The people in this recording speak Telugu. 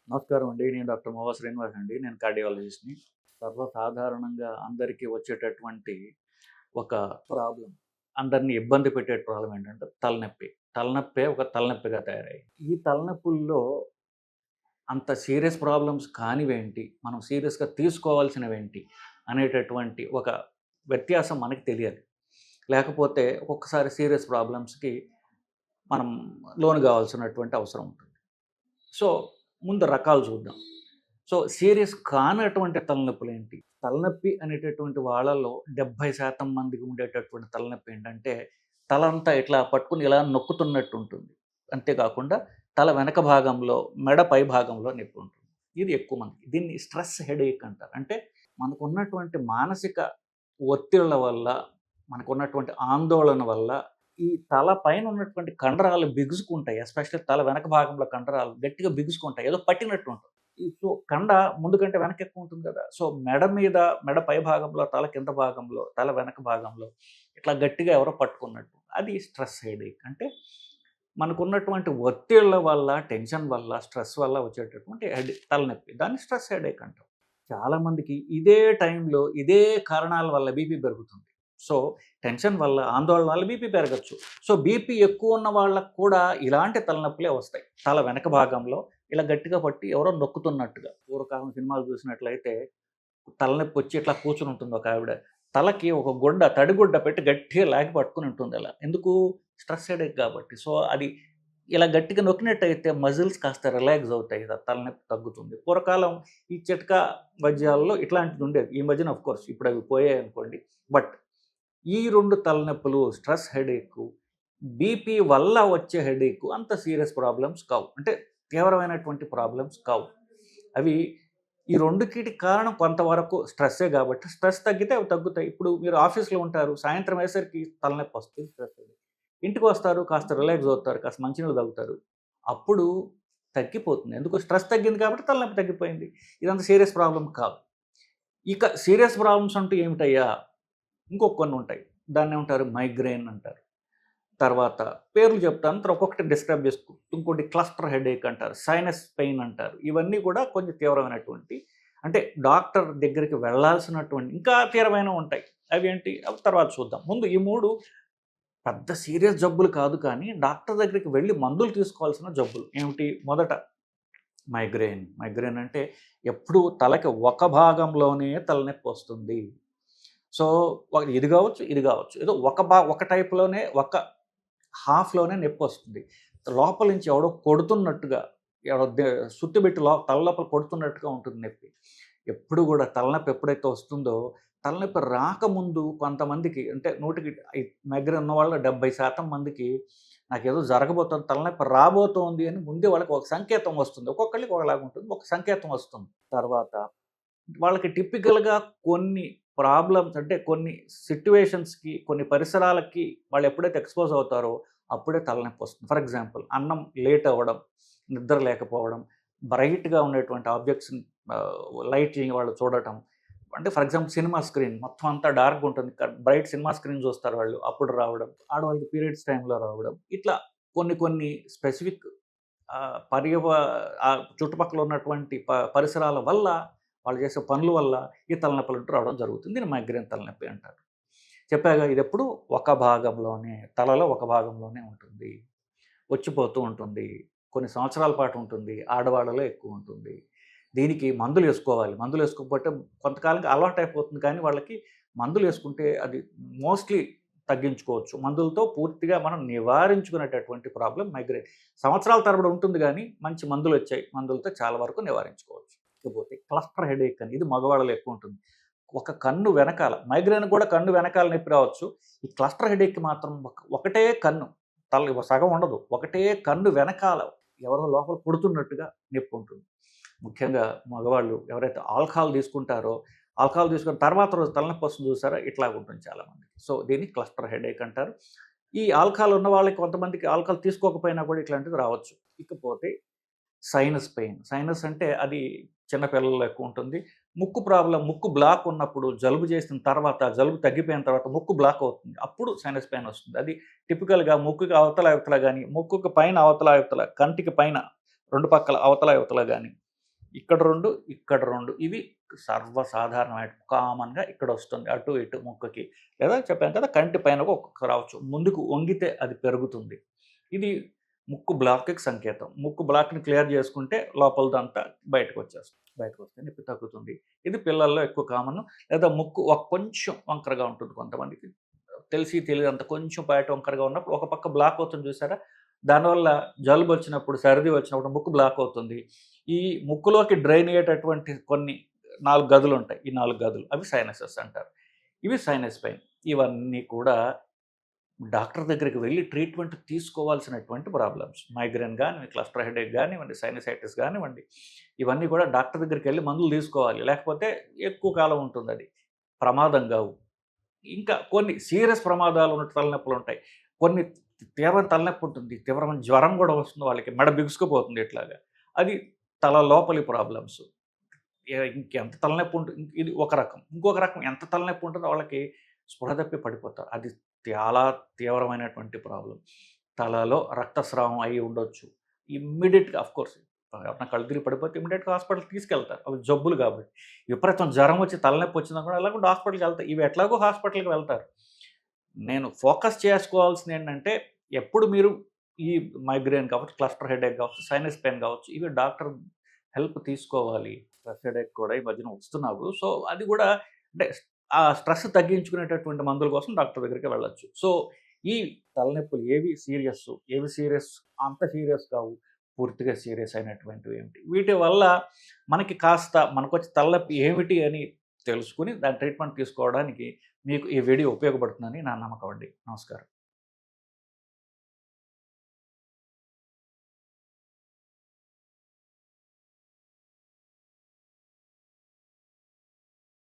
నమస్కారం అండి. నేను డాక్టర్ మోవా శ్రీనివాస్ అండి. నేను కార్డియాలజిస్ట్‌ని. సర్వసాధారణంగా అందరికీ వచ్చేటటువంటి ఒక ప్రాబ్లమ్, అందరిని ఇబ్బంది పెట్టే ప్రాబ్లమ్ ఏంటంటే తలనొప్పి. తలనొప్పే ఒక తలనొప్పిగా తయారయ్యింది. ఈ తలనొప్పుల్లో అంత సీరియస్ ప్రాబ్లమ్స్ కానివేంటి, మనం సీరియస్‌గా తీసుకోవాల్సినవేంటి అనేటటువంటి ఒక వ్యత్యాసం మనకి తెలియాలి. లేకపోతే ఒక్కొక్కసారి సీరియస్ ప్రాబ్లమ్స్‌కి మనం లోను గావాల్సినటువంటి అవసరం ఉంటుంది. సో, ముందు రకాలు చూద్దాం. సో, సీరియస్ కానటువంటి తలనొప్పులేంటి? తలనొప్పి అనేటటువంటి వాళ్ళలో 70% మందికి ఉండేటటువంటి తలనొప్పి ఏంటంటే, తలంతా ఇట్లా పట్టుకొని ఇలా నొక్కుతున్నట్టు ఉంటుంది. అంతేకాకుండా తల వెనక భాగంలో, మెడ పై భాగంలో నొప్పుంటుంది. ఇది ఎక్కువ మందికి. దీన్ని స్ట్రెస్ హెడేక్ అంటారు. అంటే మనకున్నటువంటి మానసిక ఒత్తిళ్ళ వల్ల, మనకున్నటువంటి ఆందోళన వల్ల ఈ తల పైన ఉన్నటువంటి కండరాలు బిగుసుకుంటాయి. ఎస్పెషల్లీ తల వెనక భాగంలో కండరాలు గట్టిగా బిగుసుకుంటాయి. ఏదో పట్టినట్టు ఉంటుంది. సో, కండ ముందు కంటే వెనక ఎక్కువ ఉంటుంది కదా! సో, మెడ మీద, మెడ పై భాగంలో, తల కింద భాగంలో, తల వెనక భాగంలో ఇట్లా గట్టిగా ఎవరో పట్టుకున్నట్టు. అది స్ట్రెస్ హెడేక్. అంటే మనకున్నటువంటి ఒత్తిళ్ళ వల్ల, టెన్షన్ వల్ల, స్ట్రెస్ వల్ల వచ్చేటటువంటి తలనొప్పి. దాన్ని స్ట్రెస్ హెడేక్ అంటాం. చాలామందికి ఇదే టైంలో, ఇదే కారణాల వల్ల బీపీ పెరుగుతుంది. సో, టెన్షన్ వల్ల, ఆందోళన వల్ల బీపీ పెరగొచ్చు. సో, బీపీ ఎక్కువున్న వాళ్ళకి కూడా ఇలాంటి తలనొప్పులే వస్తాయి. తల వెనక భాగంలో ఇలా గట్టిగా పట్టి ఎవరో నొక్కుతున్నట్టుగా. పూర్వకాలం సినిమాలు చూసినట్లయితే తలనొప్పొచ్చి ఇట్లా కూర్చొనుంటుంది ఒకావిడ. తలకి ఒక గుడ్డ, తడిగుడ్డ పెట్టి గట్టిగా లాగి పట్టుకొని ఉంటుంది అలా. ఎందుకు? స్ట్రెస్ హెడేక్ కాబట్టి. సో, అది ఇలా గట్టిగా నొక్కినట్టయితే మజిల్స్ కాస్త రిలాక్స్ అవుతాయి. తలనొప్పి తగ్గుతుంది. పూర్వకాలం ఈ చిట్కా వైద్యాల్లో ఇట్లాంటిది ఉండేది. ఈ మధ్యన ఆఫ్‌కోర్స్ ఇప్పుడు అవి పోయాయనుకోండి. బట్ ఈ 2 తలనొప్పులు, స్ట్రెస్ హెడేకు, బీపీ వల్ల వచ్చే హెడేకు అంత సీరియస్ ప్రాబ్లమ్స్ కావు. అంటే తీవ్రమైనటువంటి ప్రాబ్లమ్స్ కావు. అవి ఈ రెండిటికి కారణం కొంతవరకు స్ట్రెస్సే గాబట్టి, స్ట్రెస్ తగ్గితే అవి తగ్గుతాయి. ఇప్పుడు మీరు ఆఫీస్‌లో ఉంటారు. సాయంత్రం అయ్యేసరికి తలనొప్పొస్తుంది. స్ట్రెస్ అది. ఇంటికొస్తారు. కాస్త రిలాక్స్ అవుతారు. కాస్త మంచినీళ్ళు తాగుతారు. అప్పుడు తగ్గిపోతుంది. ఎందుకు? స్ట్రెస్ తగ్గింది కాబట్టి తలనొప్పి తగ్గిపోయింది. ఇదంత సీరియస్ ప్రాబ్లమ్ కాదు. ఇక సీరియస్ ప్రాబ్లమ్స్ అంటూ ఏమిటయ్యా? ఇంకొక కొన్నుంటాయి. దాన్నేమంటారు? మైగ్రేన్ అంటారు. తర్వాత పేర్లు చెప్తాను. తర్వాత ఒక్కొక్కటి డిస్క్రైబ్ చేసుకో. ఇంకోటి క్లస్టర్ హెడేక్ అంటారు. సైనస్ పెయిన్ అంటారు. ఇవన్నీ కూడా కొంచెం తీవ్రమైనటువంటి, అంటే డాక్టర్ దగ్గరికి వెళ్ళాల్సినటువంటి ఇంకా తీవ్రమైనవి ఉంటాయి. అవేంటి? అవి తర్వాత చూద్దాం. ముందు ఈ 3 పెద్ద సీరియస్ జబ్బులు కాదు కానీ, డాక్టర్ దగ్గరికి వెళ్లి మందులు తీసుకోవాల్సిన జబ్బులు. ఏమిటి? మొదట మైగ్రేన్. మైగ్రేన్ అంటే ఎప్పుడూ తలకి ఒక భాగంలోనే తలనొప్పొస్తుంది. సో, ఇది గావచ్చు, ఇది గావచ్చు. ఏదో ఒక టైప్‌లోనే ఒక హాఫ్‌లోనే నొప్పొస్తుంది. లోపల నుంచి ఎవడో కొడుతున్నట్టుగా, ఎవడో సుత్తి పెట్టి తల లోపల కొడుతున్నట్టుగా ఉంటుంది నొప్పి. ఎప్పుడు గూడా తలనొప్పి ఎప్పుడైతే వస్తుందో, తలనొప్పి రాకముందు కొంతమందికి, అంటే నూటికి మైగ్రేన్ ఉన్నవాళ్ళలో 70% మందికి నాకేదో జరగబోతోంది, తలనొప్పి రాబోతోంది అని ముందే వాళ్ళకి ఒక సంకేతం వస్తుంది. ఒక్కొక్కళ్ళకి ఒకలాగుంటుంది. ఒక సంకేతం వస్తుంది. తర్వాత వాళ్ళకి టిపికల్‌గా కొన్ని ప్రాబ్లమ్స్, అంటే కొన్ని సిట్యుయేషన్స్‌కి, కొన్ని పరిసరాలకి వాళ్ళు ఎప్పుడైతే ఎక్స్‌పోజ్ అవుతారో అప్పుడే తలనొప్పొస్తుంది. ఫర్ ఎగ్జాంపుల్ అన్నం లేట్ అవ్వడం, నిద్ర లేకపోవడం, బ్రైట్‌గా ఉండేటువంటి ఆబ్జెక్ట్స్‌ని లైటింగ్ వాళ్ళు చూడటం. అంటే ఫర్ ఎగ్జాంపుల్ సినిమా స్క్రీన్ మొత్తం అంతా డార్క్‌గా ఉంటుంది. బ్రైట్ సినిమా స్క్రీన్ చూస్తారు వాళ్ళు. అప్పుడు రావడం. ఆడవాళ్ళకి పీరియడ్స్ టైమ్‌లో రావడం. ఇట్లా కొన్ని కొన్ని స్పెసిఫిక్ ఆహ్, పర్యవ చుట్టుపక్కల ఉన్నటువంటి పరిసరాల వల్ల, వాళ్ళు చేసే పనుల వల్ల ఈ తలనొప్పులంటూ రావడం జరుగుతుంది. దీన్ని మైగ్రేన్ తలనొప్పి అంటారు. చెప్పాగా, ఇదెప్పుడు ఒక భాగంలోనే, తలలో ఒక భాగంలోనే ఉంటుంది. వచ్చిపోతూ ఉంటుంది. కొన్ని సంవత్సరాల పాటు ఉంటుంది. ఆడవాళ్ళలో ఎక్కువుంటుంది. దీనికి మందులేసుకోవాలి. మందులేసుకోకపోతే కొంతకాలంకి అలవాటయిపోతుంది కానీ వాళ్ళకి, మందులేసుకుంటే అది మోస్ట్‌లీ తగ్గించుకోవచ్చు. మందులతో పూర్తిగా మనం నివారించుకునేటటువంటి ప్రాబ్లమ్ మైగ్రేన్. సంవత్సరాల తరబడి ఉంటుంది గానీ, మంచి మందులొచ్చాయి. మందులతో చాలా వరకు నివారించుకోవచ్చు. ఇకపోతే క్లస్టర్ హెడేక్ అని, ఇది మగవాళ్ళలో ఎక్కువుంటుంది. ఒక కన్ను వెనకాల, మైగ్రేన్ కూడా కన్ను వెనకాల నొప్పి రావచ్చు. ఈ క్లస్టర్ హెడేక్‌కి మాత్రం ఒకటే కన్ను, తల సగం ఉండదు. ఒకటే కన్ను వెనకాల ఎవరో లోపల కొడుతున్నట్టుగా నొప్పుంటుంది. ముఖ్యంగా మగవాళ్ళు ఎవరైతే ఆల్కహాల్ తీసుకుంటారో, ఆల్కహాల్ తీసుకున్న తర్వాత రోజు తలనొప్పొస్తుంది చూసారా? ఇట్లాగుంటుంది చాలామందికి. సో, దీన్ని క్లస్టర్ హెడేక్ అంటారు. ఈ ఆల్కహాల్ ఉన్న వాళ్ళకి, కొంతమందికి ఆల్కహాల్ తీసుకోకపోయినా కూడా ఇట్లాంటిది రావచ్చు. ఇకపోతే సైనస్ పెయిన్. సైనస్ అంటే అది చిన్న పిల్లల్లో ఎక్కువుంటుంది. ముక్కు ప్రాబ్లమ్, ముక్కు బ్లాక్ ఉన్నప్పుడు, జలుబు చేసిన తర్వాత, జలుబు తగ్గిపోయిన తర్వాత ముక్కు బ్లాక్ అవుతుంది. అప్పుడు సైనస్ పెయిన్ వస్తుంది. అది టిపికల్‌గా ముక్కుకి అవతల, ఇవతల గాని, ముక్కుకి పైన అవతల, ఇవతల, కంటికి పైన 2 పక్కల అవతల, ఇవతల గాని, ఇక్కడ 2, ఇక్కడ 2 ఇవి సర్వసాధారణమైన కామన్‌గా ఇక్కడొస్తుంది. అటు ఇటు ముక్కుకి. లేదా చెప్పాను కదా! కంటి పైన ఒక్కొక్క రావచ్చు. ముందుకు వంగితే అది పెరుగుతుంది. ఇది ముక్కు బ్లాక్‌కి సంకేతం. ముక్కు బ్లాక్‌ని క్లియర్ చేసుకుంటే లోపలదంతా బయటకొచ్చేస్తుంది. బయటకొస్తే నొప్పి తగ్గుతుంది. ఇది పిల్లల్లో ఎక్కువ కామను. లేదా ముక్కు కొంచెం వంకరగా ఉంటుంది కొంతమందికి. తెలిసి తెలియనంత కొంచెం బయట వంకరగా ఉన్నప్పుడు ఒక పక్క బ్లాక్ అవుతుంది చూసారా? దానివల్ల జలుబొచ్చినప్పుడు, సర్ది వచ్చినప్పుడు ముక్కు బ్లాక్ అవుతుంది. ఈ ముక్కులోకి డ్రైన్ అయ్యేటటువంటి కొన్ని 4 గదులుంటాయి. ఈ 4 గదులు అవి సైనసెస్ అంటారు. ఇవి సైనస్ పెయిన్. ఇవన్నీ కూడా డాక్టర్ దగ్గరికి వెళ్లి ట్రీట్మెంట్ తీసుకోవాల్సినటువంటి ప్రాబ్లమ్స్. మైగ్రేన్ గానివ్వండి, క్లస్టర్ హెడేక్ గానివ్వండి, సైనసైటిస్ గానివ్వండి, ఇవన్నీ కూడా డాక్టర్ దగ్గరికెళ్లి మందులు తీసుకోవాలి. లేకపోతే ఎక్కువ కాలం ఉంటుందది. ప్రమాదం గావు. ఇంకా కొన్ని సీరియస్ ప్రమాదాలు ఉన్న తలనొప్పులుంటాయి. కొన్ని తీవ్రమైన తలనొప్పి ఉంటుంది. తీవ్రమైన జ్వరం గూడా వస్తుంది వాళ్ళకి. మెడ బిగుసుకుపోతుంది ఇట్లాగా. అది తల లోపలి ప్రాబ్లమ్స్. ఇంకెంత తలనొప్పి ఇది ఒక రకం. ఇంకొక రకం ఎంత తలనొప్పి ఉంటుందో వాళ్ళకి స్పృహ తప్పి పడిపోతారు. అది చాలా తీవ్రమైనటువంటి ప్రాబ్లమ్. తలలో రక్తస్రావం అయ్యి ఉండొచ్చు. ఇమ్మీడియేట్‌గా ఆఫ్‌కోర్స్ ఎవరైనా కళ్ళు తిరిగి పడిపోతే ఇమ్మీడియేట్‌గా హాస్పిటల్‌కి తీసుకెళ్తారు. అవి జబ్బులు కాబట్టి. విపరీతం జ్వరం వచ్చి తలనొప్పి వచ్చిందనుకోండి ఎలాగో హాస్పిటల్‌కి వెళ్తారు. ఇవి ఎట్లాగో హాస్పిటల్‌కి వెళ్తారు. నేను ఫోకస్ చేసుకోవాల్సిందేంటంటే ఎప్పుడు మీరు ఈ మైగ్రేన్ కావచ్చు, క్లస్టర్ హెడేక్ కావచ్చు, సైనస్ పెయిన్ కావచ్చు, ఇవి డాక్టర్ హెల్ప్ తీసుకోవాలి. స్ట్రెస్ హెడేక్ కూడా ఈ మధ్యన వస్తున్నావు. సో, అది కూడా అంటే ఆ స్ట్రెస్ తగ్గించుకునేటటువంటి మందుల కోసం డాక్టర్ దగ్గరికి వెళ్ళొచ్చు. సో, ఈ తలనొప్పులు ఏవి సీరియస్, ఏవి సీరియస్ అంత సీరియస్ కావు. పూర్తిగా సీరియస్ అయినటువంటివి ఏమిటి? వీటి వల్ల మనకి కాస్త మనకొచ్చే తలనొప్పి ఏమిటి అని తెలుసుకొని దాని ట్రీట్మెంట్ తీసుకోవడానికి మీకు ఈ వీడియో ఉపయోగపడుతుందని నా నమ్మకం అండి. నమస్కారం.